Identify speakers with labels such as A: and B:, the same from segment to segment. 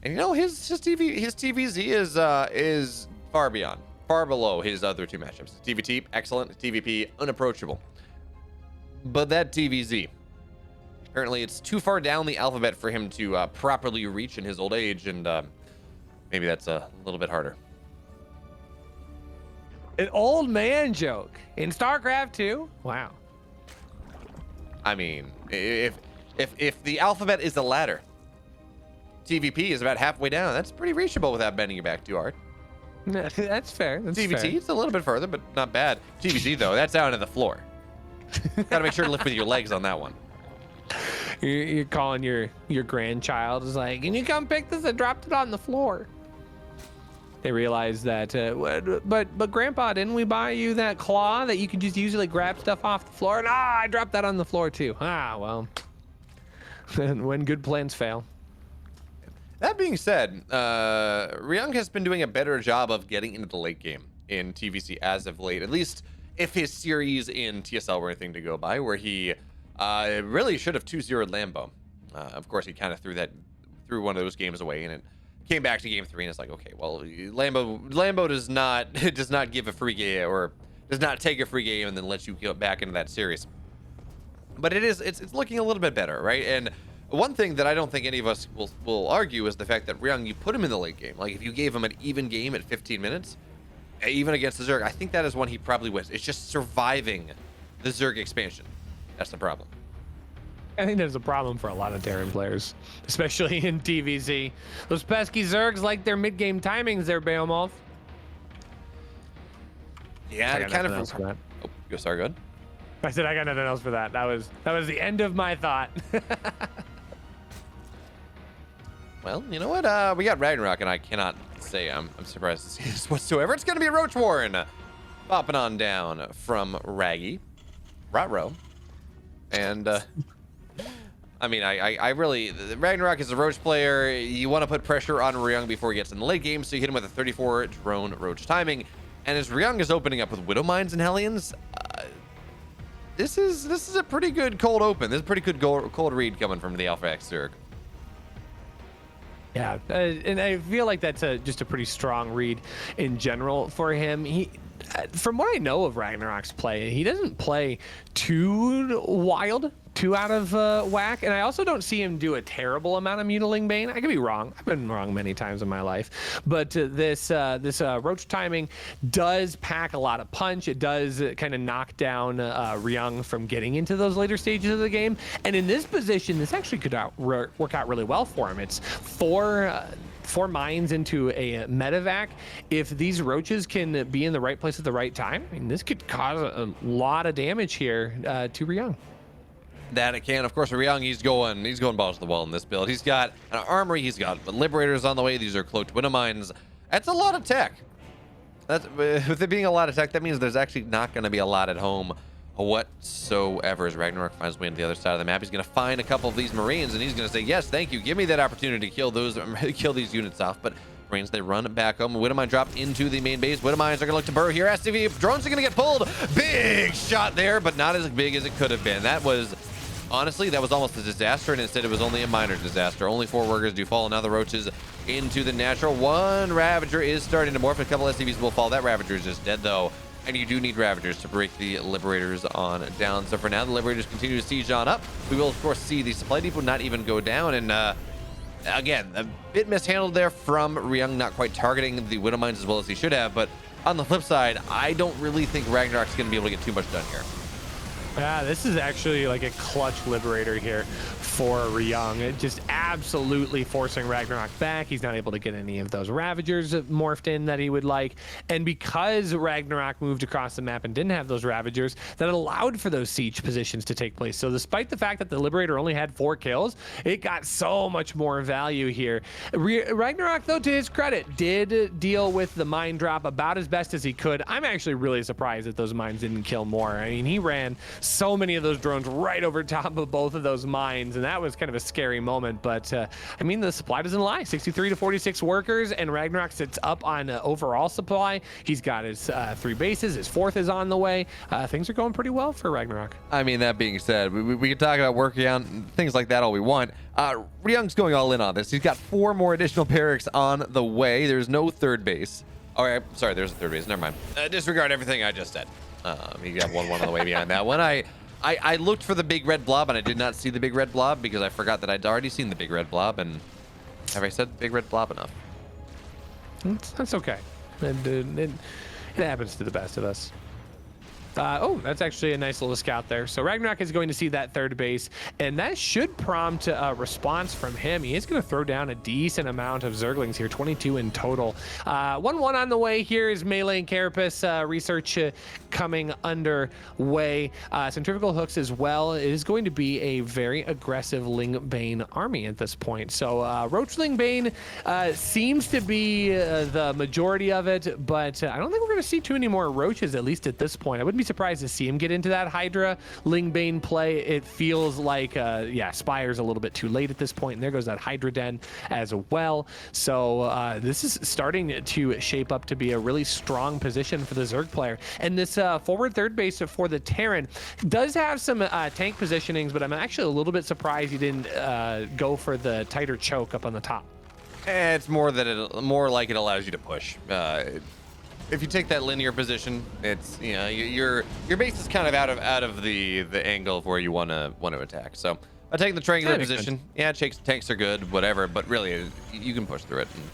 A: And you know, his TVZ is far below his other two matchups. TVT, excellent. TVP, unapproachable. But that TVZ, apparently it's too far down the alphabet for him to properly reach in his old age, and maybe that's a little bit harder.
B: An old man joke in StarCraft 2? Wow.
A: I mean, if the alphabet is a ladder, TVP is about halfway down. That's pretty reachable without bending your back too hard.
B: That's fair. That's
A: TVT,
B: fair.
A: it's a little bit further, but not bad. TVZ though, that's down to the floor. Gotta make sure to lift with your legs on that one.
B: You're calling your grandchild is like, can you come pick this? I dropped it on the floor. They realize that, but Grandpa, didn't we buy you that claw that you can just usually grab stuff off the floor? And I dropped that on the floor too. Well, when good plans fail.
A: That being said, RYUNG has been doing a better job of getting into the late game in TVC as of late, at least if his series in TSL were anything to go by, where he really should have 2-0'd Lambo. Of course, he kind of threw one of those games away, and it came back to game 3, and it's like, okay, well, Lambo does not give a free game, or does not take a free game and then let you get back into that series. But it's looking a little bit better, right? And one thing that I don't think any of us will argue is the fact that RYUNG, you put him in the late game. Like, if you gave him an even game at 15 minutes, even against the Zerg, I think that is one he probably wins. It's just surviving the Zerg expansion. That's the problem.
B: I think there's a problem for a lot of Terran players, especially in TVZ. Those pesky Zergs like their mid-game timings there, BeoMulf.
A: Yeah, it kind of.
B: For that.
A: Oh, you sorry, good.
B: I said I got nothing else for that. That was the end of my thought.
A: Well, you know what? We got RAGNAROK, and I cannot say I'm surprised to see this whatsoever. It's going to be a Roach Warren popping on down from Raggy, Rotro, and I mean, I really, RAGNAROK is a Roach player. You want to put pressure on RYUNG before he gets in the late game, so you hit him with a 34 drone Roach timing. And as RYUNG is opening up with Widow Mines and Hellions, this is a pretty good cold open. This is a pretty good cold read coming from the Alpha X Zerg.
B: Yeah, and I feel like that's just a pretty strong read in general for him. From what I know of RAGNAROK's play, he doesn't play too wild, too out of whack, and I also don't see him do a terrible amount of Mutiling Bane. I could be wrong. I've been wrong many times in my life, but this Roach timing does pack a lot of punch. It does kind of knock down RYUNG from getting into those later stages of the game, and in this position, this actually could work out really well for him. It's four mines into a medevac. If these roaches can be in the right place at the right time, I mean, this could cause a lot of damage here to RYUNG.
A: That it can. Of course, RYUNG, he's going balls to the wall in this build. He's got an armory, he's got liberators on the way. These are cloaked widow mines. That's a lot of tech. With it being a lot of tech, that means there's actually not going to be a lot at home whatsoever. As RAGNAROK finds way to the other side of the map, he's going to find a couple of these Marines, and he's going to say, yes, thank you. Give me that opportunity to kill these units off. But Marines, they run back home. Widow Mine drop into the main base. Widow Mines are going to look to burrow here. SCV drones are going to get pulled. Big shot there, but not as big as it could have been. Honestly, that was almost a disaster, and instead it was only a minor disaster. Only 4 workers do fall, and now the roaches into the natural. One Ravager is starting to morph. A couple SCVs will fall. That Ravager is just dead, though, and you do need Ravagers to break the Liberators on down. So for now, the Liberators continue to siege on up. We will, of course, see the supply depot not even go down, and again, a bit mishandled there from RYUNG, not quite targeting the Widow Mines as well as he should have, but on the flip side, I don't really think RAGNAROK's going to be able to get too much done here.
B: Yeah, this is actually like a clutch liberator here for RYUNG. It just absolutely forcing RAGNAROK back. He's not able to get any of those Ravagers morphed in that he would like. And because RAGNAROK moved across the map and didn't have those Ravagers, that allowed for those siege positions to take place. So despite the fact that the liberator only had 4 kills, it got so much more value here. RAGNAROK, though, to his credit, did deal with the mine drop about as best as he could. I'm actually really surprised that those mines didn't kill more. I mean, he ran so many of those drones right over top of both of those mines, and that was kind of a scary moment. But I mean, the supply doesn't lie. 63 to 46 workers, and RAGNAROK sits up on overall supply. He's got his 3 bases. His 4th is on the way. Things are going pretty well for RAGNAROK.
A: I mean, that being said, we can talk about working on things like that all we want. RYUNG's going all in on this. He's got 4 more additional barracks on the way. There's no 3rd base. All right, sorry, there's a 3rd base. Never mind. Disregard everything I just said. He got one on the way behind that one. I looked for the big red blob, and I did not see the big red blob because I forgot that I'd already seen the big red blob. And have I said big red blob enough?
B: That's okay. It happens to the best of us. Oh, that's actually a nice little scout there. So RAGNAROK is going to see that 3rd base, and that should prompt a response from him. He is going to throw down a decent amount of Zerglings here, 22 in total. 1-1 on the way here is Melee and Carapace research coming underway. Centrifugal hooks as well. It is going to be a very aggressive Lingbane army at this point. So Roach Lingbane seems to be the majority of it, but I don't think we're going to see too many more Roaches, at least at this point. I wouldn't be surprised to see him get into that Hydra Lingbane play. It feels like, yeah, Spire's a little bit too late at this point, and there goes that Hydra Den as well. So this is starting to shape up to be a really strong position for the Zerg player. And this forward 3rd base for the Terran does have some tank positionings, but I'm actually a little bit surprised he didn't go for the tighter choke up on the top.
A: It's more like it allows you to push. If you take that linear position, it's, you know, your base is kind of out of the angle of where you want to attack. So I take the triangular position. Yeah, tanks are good, whatever, but really you can push through it, and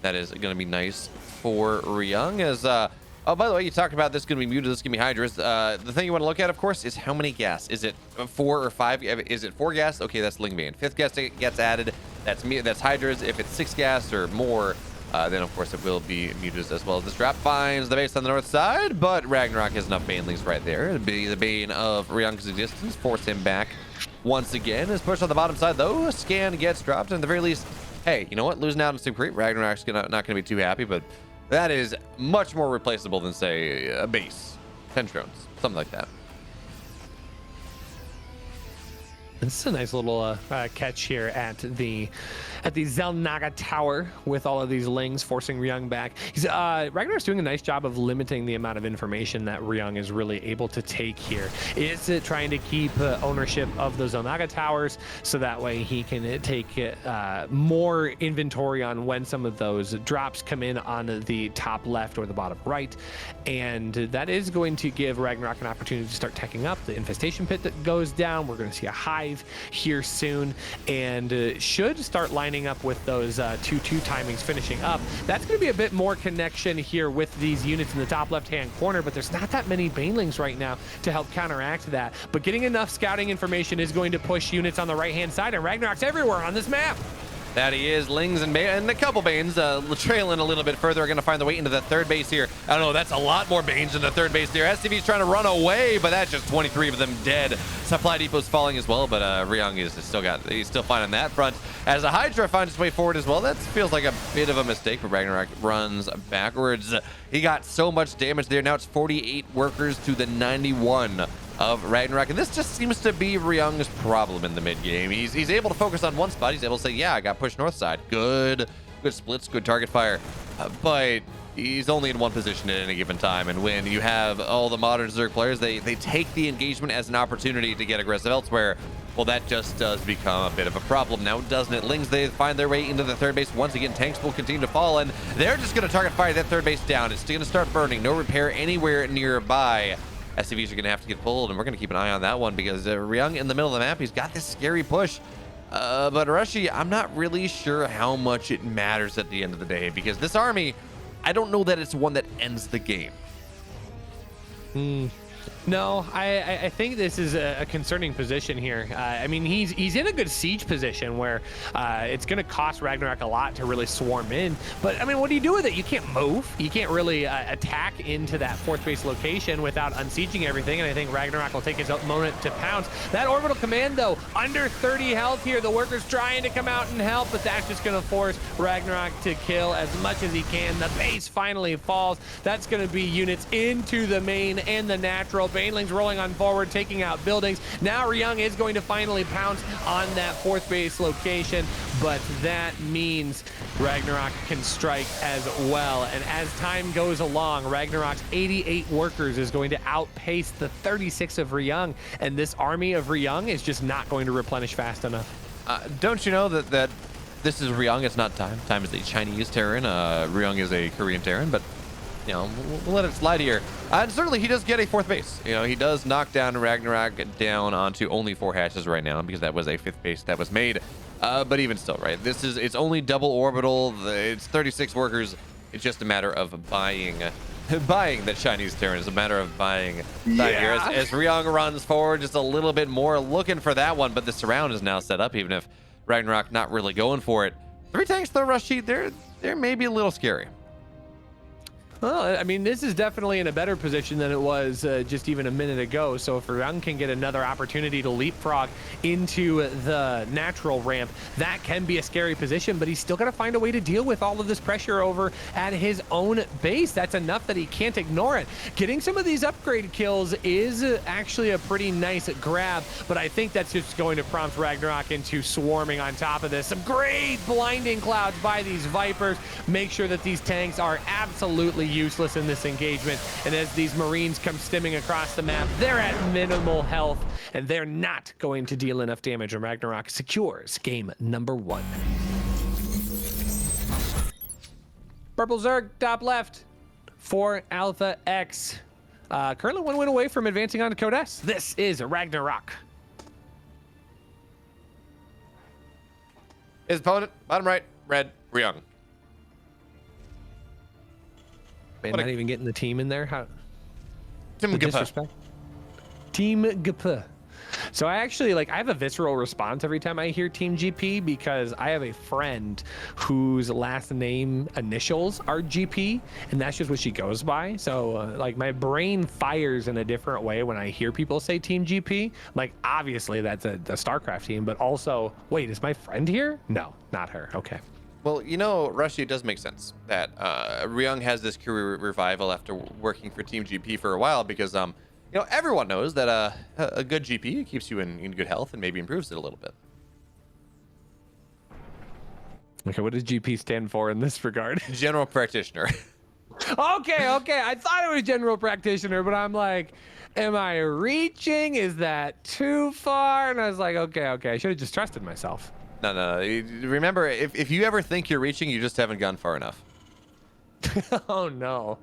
A: that is going to be nice for RYUNG. As oh, by the way, you talked about this going to be muted, this is going to be Hydras. The thing you want to look at, of course, is how many gas. Is it 4 or 5? Is it 4 gas? Okay, that's Lingbane. 5th gas gets added. That's Hydras. If it's 6 gas or more, then of course it will be muted as well. As this drop finds the base on the north side, but RAGNAROK has enough banelings right there. It'd be the bane of RYUNG's existence, force him back once again. Is pushed on the bottom side though. A scan gets dropped, and at the very least, hey, you know what? Losing out on Super Creep, RAGNAROK's not gonna be too happy, but that is much more replaceable than, say, a base, 10 drones, something like that.
B: This is a nice little catch here at the Xel'Naga Tower with all of these Lings forcing RYUNG back. RAGNAROK's doing a nice job of limiting the amount of information that RYUNG is really able to take here. Is it trying to keep ownership of the Xel'Naga Towers so that way he can take more inventory on when some of those drops come in on the top left or the bottom right, and that is going to give RAGNAROK an opportunity to start teching up. The infestation pit that goes down, we're going to see a hive here soon, and should start lining up with those 2-2 timings finishing up. That's going to be a bit more connection here with these units in the top left-hand corner, but there's not that many banelings right now to help counteract that. But getting enough scouting information is going to push units on the right-hand side, and RAGNAROK's everywhere on this map.
A: That he is. Lings and a couple Banes trailing a little bit further are going to find their way into the 3rd base here. I don't know, that's a lot more Banes in the 3rd base there. SCV's trying to run away, but that's just 23 of them dead. Supply depot's falling as well, but RYUNG he's still fine on that front. As a Hydra finds its way forward as well, that feels like a bit of a mistake, but RAGNAROK runs backwards. He got so much damage there. Now it's 48 workers to the 91 of RAGNAROK, and this just seems to be RYUNG's problem in the mid game. He's able to focus on one spot. He's able to say, yeah, I got pushed north side. Good splits, good target fire, but he's only in one position at any given time. And when you have all the modern Zerg players, they take the engagement as an opportunity to get aggressive elsewhere. Well, that just does become a bit of a problem now, doesn't it? Lings, they find their way into the 3rd base. Once again, tanks will continue to fall, and they're just going to target fire that 3rd base down. It's going to start burning. No repair anywhere nearby. SCVs are going to have to get pulled, and we're going to keep an eye on that one because RYUNG in the middle of the map, he's got this scary push. But Rushi, I'm not really sure how much it matters at the end of the day, because this army, I don't know that it's one that ends the game.
B: No, I think this is a concerning position here. I mean, he's in a good siege position where it's going to cost RAGNAROK a lot to really swarm in. But, I mean, what do you do with it? You can't move. You can't really attack into that 4th base location without unsieging everything, and I think RAGNAROK will take his moment to pounce. That orbital command, though, under 30 health here. The worker's trying to come out and help, but that's just going to force RAGNAROK to kill as much as he can. The base finally falls. That's going to be units into the main and the natural natural. Baneling's rolling on forward, taking out buildings. Now RYUNG is going to finally pounce on that 4th base location, but that means RAGNAROK can strike as well. And as time goes along, RAGNAROK's 88 workers is going to outpace the 36 of RYUNG, and this army of RYUNG is just not going to replenish fast enough.
A: Don't you know that this is RYUNG? It's not Time. Time is a Chinese Terran. RYUNG is a Korean Terran, but you know, we'll let it slide here. And certainly he does get a 4th base. You know, he does knock down RAGNAROK down onto only 4 hatches right now because that was a 5th base that was made. But even still, right? It's only double orbital. It's 36 workers. It's just a matter of buying that Chinese Terran. It's a matter of buying that here. As RYUNG runs forward just a little bit more, looking for that one, but the surround is now set up, even if RAGNAROK not really going for it. 3 tanks though, Rushi, they're maybe a little scary.
B: Well, I mean, this is definitely in a better position than it was just even a minute ago. So if RYUNG can get another opportunity to leapfrog into the natural ramp, that can be a scary position, but he's still got to find a way to deal with all of this pressure over at his own base. That's enough that he can't ignore it. Getting some of these upgrade kills is actually a pretty nice grab, but I think that's just going to prompt RAGNAROK into swarming on top of this. Some great blinding clouds by these Vipers. Make sure that these tanks are absolutely useless in this engagement, and as these Marines come stimming across the map, they're at minimal health and they're not going to deal enough damage, and RAGNAROK secures game number 1. Purple Zerg top left for Alpha X, currently 1 win away from advancing on to Code S. This is RAGNAROK.
A: His opponent, bottom right, red, RYUNG.
B: Man, not even getting the team in there. How?
A: Team
B: disrespect. Team GP. So I actually I have a visceral response every time I hear Team GP because I have a friend whose last name initials are GP, and that's just what she goes by. So my brain fires in a different way when I hear people say Team GP. Like, obviously that's a StarCraft team, but also, wait, is my friend here? No, not her. Okay.
A: Well, you know, Rushi, it does make sense that RYUNG has this career revival after working for Team GP for a while because, you know, everyone knows that a good GP keeps you in good health and maybe improves it a little bit.
B: Okay, what does GP stand for in this regard?
A: General Practitioner.
B: Okay. I thought it was General Practitioner, but I'm like, am I reaching? Is that too far? And I was like, okay. I should have just trusted myself.
A: No. Remember, if you ever think you're reaching, you just haven't gone far enough.
B: Oh no.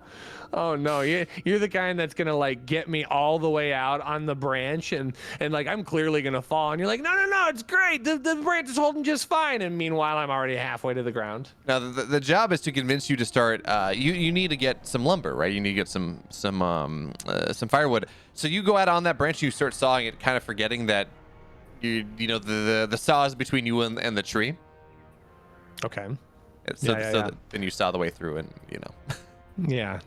B: You're the kind that's gonna get me all the way out on the branch and I'm clearly gonna fall, and you're like, no, it's great. The branch is holding just fine, and meanwhile I'm already halfway to the ground.
A: Now the job is to convince you to start. You need to get some lumber, right? You need to get some firewood. So you go out on that branch, you start sawing it, kind of forgetting that you know the saw is between you and the tree.
B: Okay.
A: So that then you saw the way through, and you know.
B: Yeah.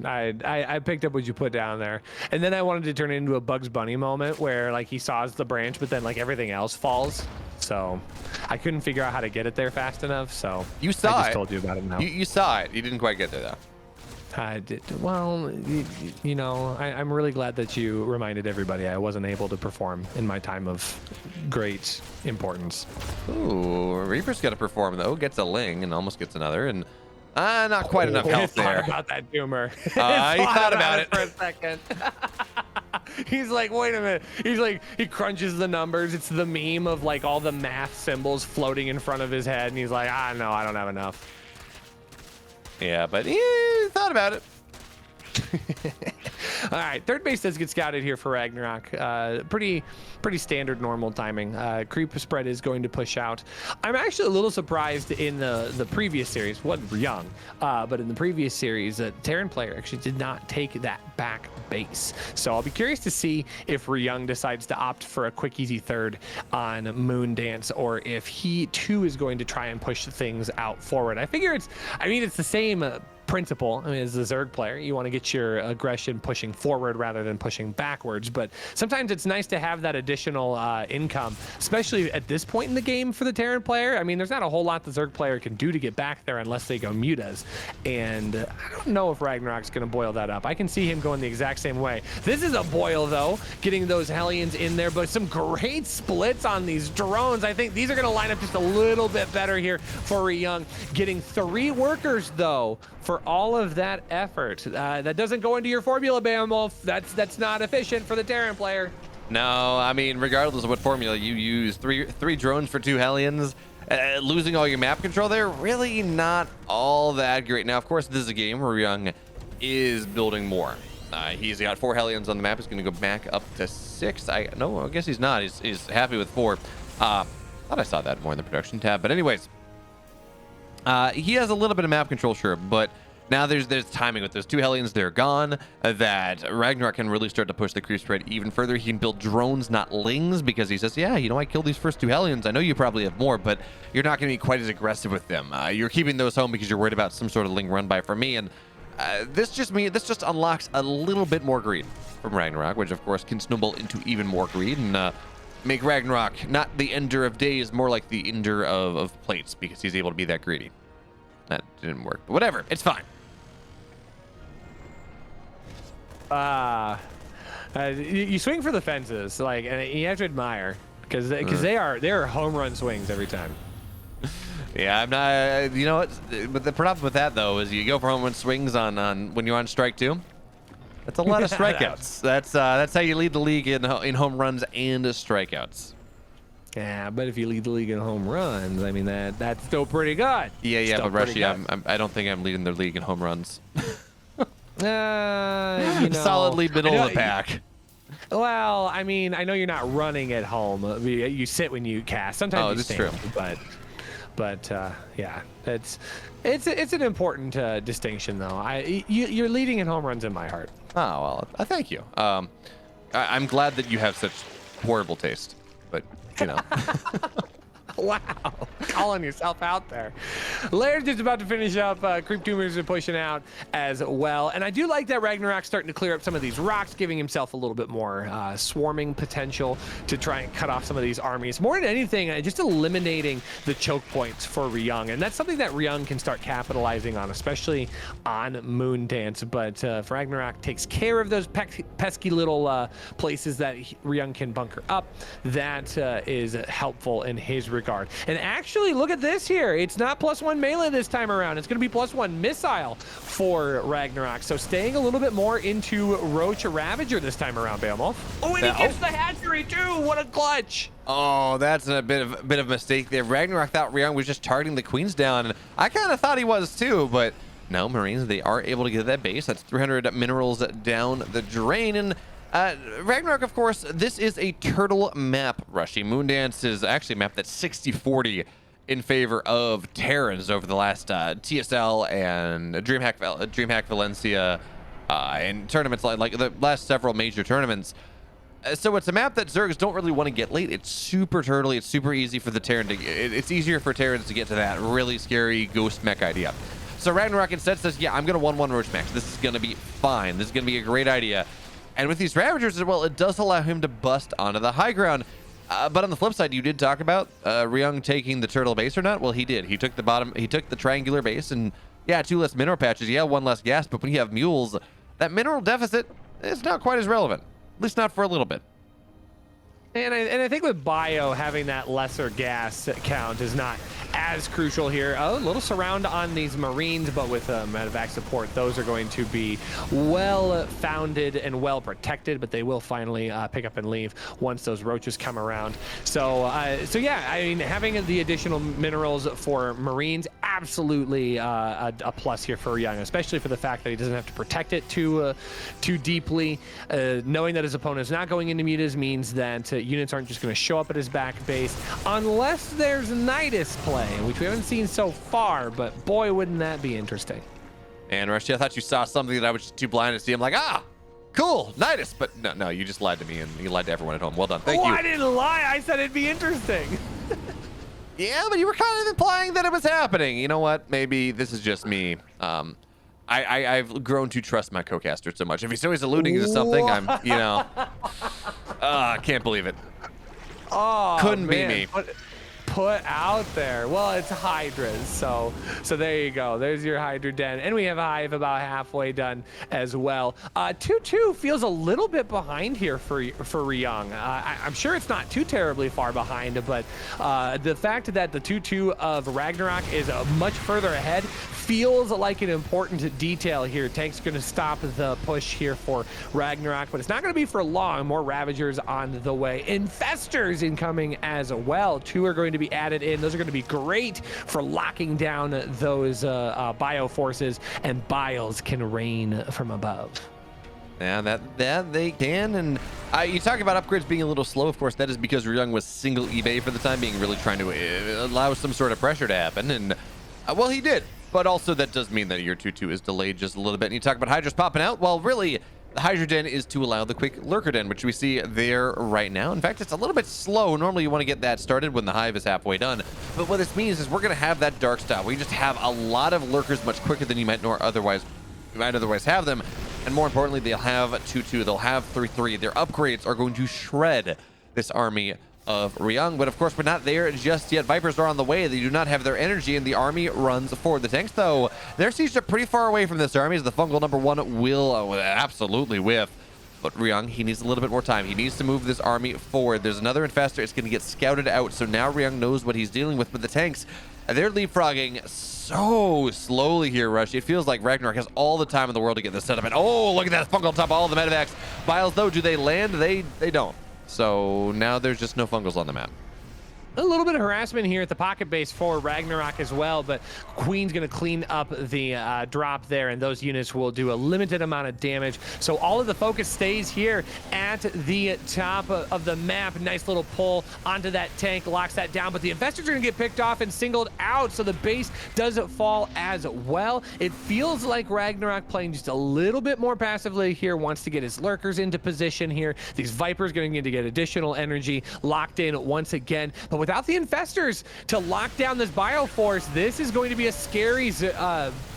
B: I picked up what you put down there, and then I wanted to turn it into a Bugs Bunny moment where he saws the branch, but then everything else falls. So I couldn't figure out how to get it there fast enough. So
A: you saw
B: I just told you about it now.
A: You saw it. You didn't quite get there though.
B: I did. Well, you know, I'm really glad that you reminded everybody I wasn't able to perform in my time of great importance.
A: Ooh, Reaper's got to perform though. Gets a Ling and almost gets another, and not quite enough health there.
B: Thought about that, Doomer.
A: He thought about it
B: for a second. He's like, wait a minute. He's like, he crunches the numbers. It's the meme of all the math symbols floating in front of his head, and he's like, no, I don't have enough.
A: Yeah, but he thought about it.
B: All right, third base does get scouted here for RAGNAROK. Pretty standard normal timing. Creep spread is going to push out. I'm actually a little surprised in the previous series, wasn't RYUNG, but in the previous series, Terran player actually did not take that back base. So I'll be curious to see if RYUNG decides to opt for a quick easy third on Moondance, or if he too is going to try and push things out forward. I figure it's the same principle. I mean, as a Zerg player, you want to get your aggression pushing forward rather than pushing backwards. But sometimes it's nice to have that additional income, especially at this point in the game for the Terran player. I mean, there's not a whole lot the Zerg player can do to get back there unless they go mutas. And I don't know if Ragnarok's going to boil that up. I can see him going the exact same way. This is a boil, though, getting those Hellions in there, but some great splits on these drones. I think these are going to line up just a little bit better here for RYUNG. Getting 3 workers, though, for all of that effort. That doesn't go into your formula, BeoMulf. That's not efficient for the Terran player.
A: No, I mean, regardless of what formula you use, three drones for 2 Hellions, losing all your map control there, really not all that great. Now, of course, this is a game where RYUNG is building more. He's got 4 Hellions on the map. He's going to go back up to 6. I guess he's not. He's happy with 4. Thought I saw that more in the production tab. But anyways, he has a little bit of map control, sure, but now there's timing with those 2 Hellions. They're gone. That RAGNAROK can really start to push the creep spread even further. He can build drones, not lings, because he says, yeah, you know, I killed these first 2 Hellions. I know you probably have more, but you're not going to be quite as aggressive with them. You're keeping those home because you're worried about some sort of ling run by for me. And this just unlocks a little bit more greed from RAGNAROK, which of course can snowball into even more greed and make RAGNAROK not the ender of days, more like the ender of plates, because he's able to be that greedy. That didn't work, but whatever, it's fine.
B: You swing for the fences, like, and you have to admire because they are home run swings every time.
A: Yeah, I'm not. You know what? But the problem with that though is you go for home run swings on when you're on strike 2. That's a lot of strikeouts. That's how you lead the league in home runs and strikeouts.
B: Yeah, but if you lead the league in home runs, I mean that's still pretty good.
A: Yeah, but Rushi, I don't think I'm leading the league in home runs.
B: You know,
A: solidly middle of the pack.
B: Well, I mean, I know you're not running at home. You sit when you cast. Sometimes you stand, true. But yeah, it's an important distinction, though. You're leading in home runs in my heart.
A: Oh well, thank you. I'm glad that you have such horrible taste, but you know.
B: Wow, calling yourself out there. Laird's just about to finish up. Creep Tumors are pushing out as well. And I do like that Ragnarok's starting to clear up some of these rocks, giving himself a little bit more swarming potential to try and cut off some of these armies. More than anything, just eliminating the choke points for RYUNG. And that's something that RYUNG can start capitalizing on, especially on Moondance. But if Ragnarok takes care of those pesky little places that RYUNG can bunker up, that is helpful in his regard. And actually, look at this here. It's not +1 melee this time around. It's going to be +1 missile for Ragnarok. So staying a little bit more into Roach Ravager this time around, BeoMulf. Oh, and he gets the hatchery too. What a clutch.
A: Oh, that's a bit of mistake there. Ragnarok thought RYUNG was just targeting the queens down, and I kind of thought he was too, but no, Marines, they are able to get that base. That's 300 minerals down the drain. And Ragnarok, of course, this is a turtle map, Rushi. Moondance is actually a map that's 60-40 in favor of Terrans over the last TSL and DreamHack Valencia and tournaments like the last several major tournaments. So it's a map that Zergs don't really want to get late. It's super turtly. It's super easy for the Terran to it's easier for Terrans to get to that really scary ghost mech idea. So Ragnarok instead says, yeah, I'm going to 1-1 Roach Mech. This is going to be fine. This is going to be a great idea. And with these Ravagers as well, it does allow him to bust onto the high ground. But on the flip side, you did talk about RYUNG taking the turtle base or not? Well, he did. He took the triangular base, and yeah, 2 less mineral patches. Yeah, 1 less gas. But when you have mules, that mineral deficit is not quite as relevant. At least not for a little bit.
B: And I think with Bio, having that lesser gas count is not as crucial here. A little surround on these Marines, but with medevac support, those are going to be well founded and well protected, but they will finally pick up and leave once those roaches come around. So yeah, I mean, having the additional minerals for Marines, absolutely a plus here for RYUNG, especially for the fact that he doesn't have to protect it too deeply. Knowing that his opponent is not going into mutas means that units aren't just going to show up at his back base unless there's Nidus play, which we haven't seen so far, but boy, wouldn't that be interesting.
A: And Rushi, I thought you saw something that I was just too blind to see. I'm like, cool, Nidus. But no, you just lied to me, and you lied to everyone at home. Well done. Thank you.
B: I didn't lie. I said it'd be interesting.
A: Yeah, but you were kind of implying that it was happening. You know what? Maybe this is just me I've grown to trust my co-caster so much. If he's always alluding to something, I'm, you know, I can't believe it.
B: Oh,
A: Couldn't
B: man.
A: be me.
B: Put out there. Well, it's hydras, so there you go. There's your hydra den, and we have a hive about halfway done as well. 2-2 feels a little bit behind here for RYUNG. I'm sure it's not too terribly far behind, but the fact that the 2-2 of Ragnarok is much further ahead feels like an important detail here. Tank's going to stop the push here for Ragnarok, but it's not going to be for long. More Ravagers on the way. Infestors incoming as well. 2 are going to be added in. Those are going to be great for locking down those bio forces, and biles can rain from above.
A: Yeah, that they can. And you talk about upgrades being a little slow. Of course, that is because RYUNG was single eBay for the time being, really trying to allow some sort of pressure to happen. And well, he did. But also that does mean that your 2-2 is delayed just a little bit. And you talk about Hydras popping out. Well, really, the Hydra Den is to allow the quick Lurker Den, which we see there right now. In fact, it's a little bit slow. Normally, you want to get that started when the hive is halfway done. But what this means is we're going to have that dark style. We just have a lot of Lurkers much quicker than you might otherwise have them. And more importantly, they'll have 2-2. They'll have 3-3. Their upgrades are going to shred this army of RYUNG, but of course we're not there just yet. Vipers are on the way. They do not have their energy, and the army runs forward. The tanks, though, they're sieged up pretty far away from this army, as the fungal number 1 will absolutely whiff. But RYUNG, he needs a little bit more time. He needs to move this army forward. There's another infestor. It's going to get scouted out, so now RYUNG knows what he's dealing with. But the tanks, they're leapfrogging so slowly here, Rushi. It feels like Ragnarok has all the time in the world to get this set up. And oh, look at that fungal on top of all the medevacs. Biles, though, do they land? They don't. So now there's just no fungals on the map.
B: A little bit of harassment here at the pocket base for Ragnarok as well, but Queen's going to clean up the drop there, and those units will do a limited amount of damage. So all of the focus stays here at the top of the map. Nice little pull onto that tank, locks that down, but the Infestors are going to get picked off and singled out, so the base doesn't fall as well. It feels like Ragnarok playing just a little bit more passively here, wants to get his Lurkers into position here. These Vipers going to get additional energy locked in once again, but without the Infestors to lock down this Bioforce, this is going to be a scary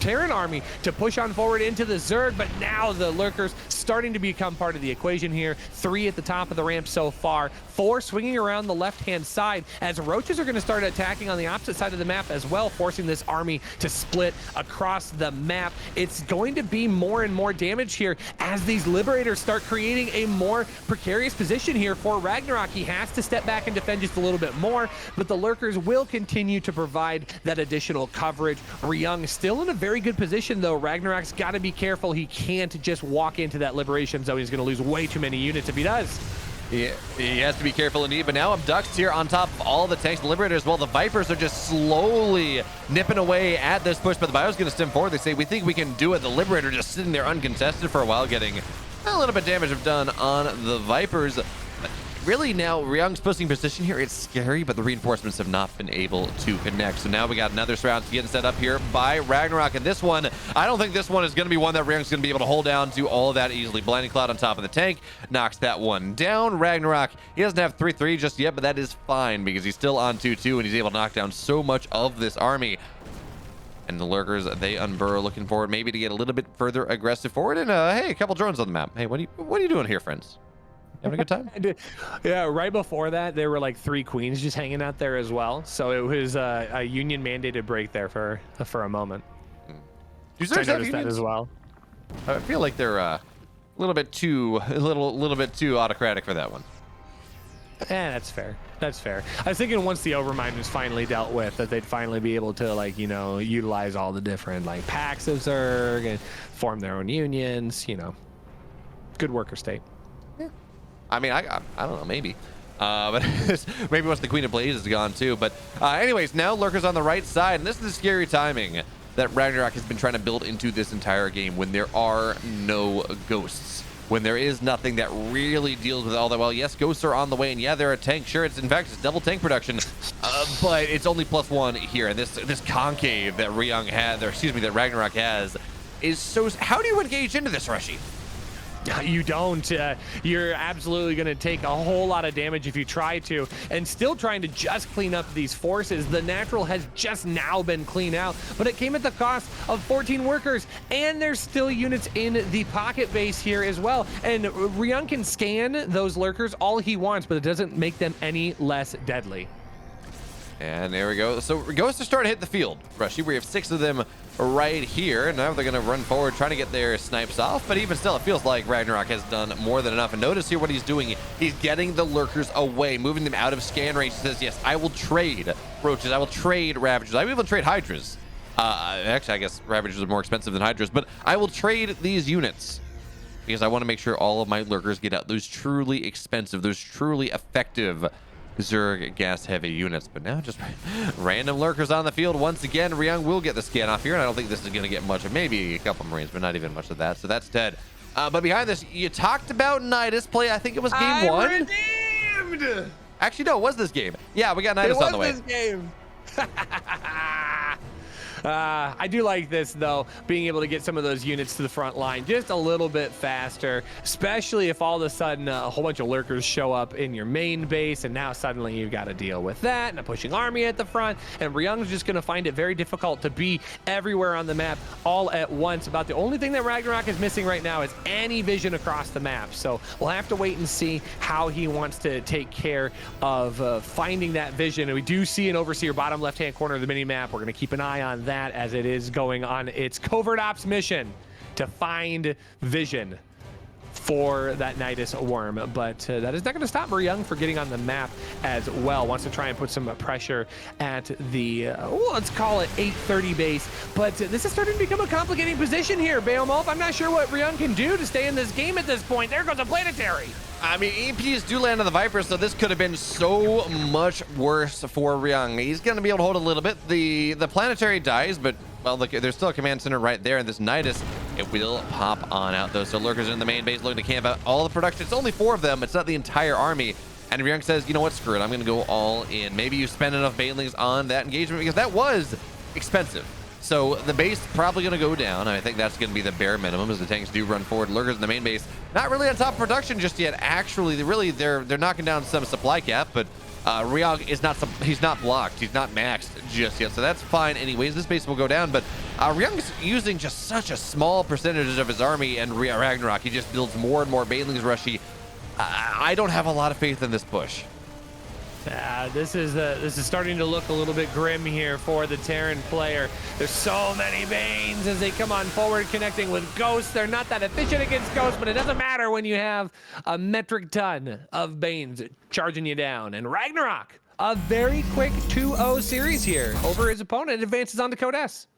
B: Terran army to push on forward into the Zerg, but now the Lurkers starting to become part of the equation here. 3 at the top of the ramp so far, 4 swinging around the left-hand side, as Roaches are going to start attacking on the opposite side of the map as well, forcing this army to split across the map. It's going to be more and more damage here as these Liberators start creating a more precarious position here for Ragnarok. He has to step back and defend just a little bit more, but the Lurkers will continue to provide that additional coverage. RYUNG still in a very good position, though. Ragnarok's got to be careful. He can't just walk into that liberation zone. He's going to lose way too many units if he does.
A: Yeah, he has to be careful indeed, but now Abduct's here on top of all the tanks and Liberators. Well, the Vipers are just slowly nipping away at this push, but the Bio's going to stem forward. They say, we think we can do it. The Liberator just sitting there uncontested for a while, getting a little bit of damage done on the Vipers. But really now, RYUNG's pushing position here. It's scary, but the reinforcements have not been able to connect. So now we got another surround getting set up here by Ragnarok. And this one, I don't think this one is going to be one that RYUNG's going to be able to hold down to all of that easily. Blinding Cloud on top of the tank knocks that one down. Ragnarok, he doesn't have 3-3 just yet, but that is fine because he's still on 2-2 and he's able to knock down so much of this army. And the Lurkers, they unburrow, looking forward maybe to get a little bit further aggressive forward. And hey, a couple drones on the map. Hey, what are you doing here, friends? Having a good time?
B: Yeah, right before that, there were like 3 queens just hanging out there as well. So it was a union mandated break there for a moment.
A: Do
B: I noticed that as well.
A: I feel like they're a little bit too autocratic for that one.
B: That's fair. That's fair. I was thinking once the Overmind was finally dealt with, that they'd finally be able to, like, you know, utilize all the different like packs of Zerg and form their own unions. You know, good worker state.
A: I mean, I don't know, maybe. But maybe once the Queen of Blades is gone too. But anyways, now Lurkers on the right side. And this is the scary timing that Ragnarok has been trying to build into this entire game when there are no ghosts. When there is nothing that really deals with all that well. Yes, ghosts are on the way, and yeah, they're a tank. Sure, it's in fact it's double tank production, but it's only +1 here. And this concave that RYUNG had, or excuse me, that Ragnarok has, is so. How do you engage into this, Rushi?
B: You don't. You're absolutely going to take a whole lot of damage if you try to, and still trying to just clean up these forces. The natural has just now been cleaned out, but it came at the cost of 14 workers, and there's still units in the pocket base here as well. And RYUNG can scan those lurkers all he wants, but it doesn't make them any less deadly.
A: And there we go. So Ghosts are starting to hit the field. Rushi, we have 6 of them right here. Now they're going to run forward, trying to get their snipes off. But even still, it feels like RAGNAROK has done more than enough. And notice here what he's doing. He's getting the lurkers away, moving them out of scan range. He says, yes, I will trade roaches. I will trade ravagers. I will even trade hydras. Actually, I guess ravagers are more expensive than hydras. But I will trade these units because I want to make sure all of my lurkers get out. Those truly expensive, those truly effective Zerg gas heavy units. But now just random lurkers on the field once again. RYUNG will get the scan off here, and I don't think this is going to get much of, maybe a couple Marines, but not even much of that. So that's dead. But behind this, you talked about Nidus play. I think it was game 1.
B: Redeemed!
A: Actually, no, it was this game. Yeah, we got Nidus on the way.
B: It was this game. I do like this, though, being able to get some of those units to the front line just a little bit faster, especially if all of a sudden a whole bunch of lurkers show up in your main base, and now suddenly you've got to deal with that and a pushing army at the front, and RYUNG's just going to find it very difficult to be everywhere on the map all at once. About the only thing that RAGNAROK is missing right now is any vision across the map, so we'll have to wait and see how he wants to take care of finding that vision. And we do see an Overseer bottom left-hand corner of the mini-map. We're going to keep an eye on that as it is going on its covert ops mission to find vision for that Nidus worm. But that is not going to stop RYUNG for getting on the map as well. Wants to try and put some pressure at the, let's call it 830 base. But this is starting to become a complicating position here, BeoMulf. I'm not sure what RYUNG can do to stay in this game at this point. There goes a planetary.
A: I mean, EMPs do land on the Viper, so this could have been so much worse for RYUNG. He's going to be able to hold a little bit. The planetary dies, but, well, look, there's still a command center right there, and this Nidus, it will pop on out, though. So lurkers in the main base looking to camp out all the production. It's only 4 of them. It's not the entire army. And RYUNG says, you know what, screw it. I'm going to go all in. Maybe you spend enough banelings on that engagement, because that was expensive. So the base probably going to go down. I think that's going to be the bare minimum as the tanks do run forward. Lurkers in the main base, not really on top of production just yet. Actually, they're knocking down some supply cap, but RYUNG is not, he's not blocked. He's not maxed just yet. So that's fine anyways. This base will go down, but RYUNG is using just such a small percentage of his army, and RAGNAROK, he just builds more and more banelings. Rushi, I don't have a lot of faith in this push.
B: This is starting to look a little bit grim here for the Terran player. There's so many Banes as they come on forward, connecting with Ghosts. They're not that efficient against Ghosts, but it doesn't matter when you have a metric ton of Banes charging you down. And RAGNAROK, a very quick 2-0 series here over his opponent, advances on to Code S.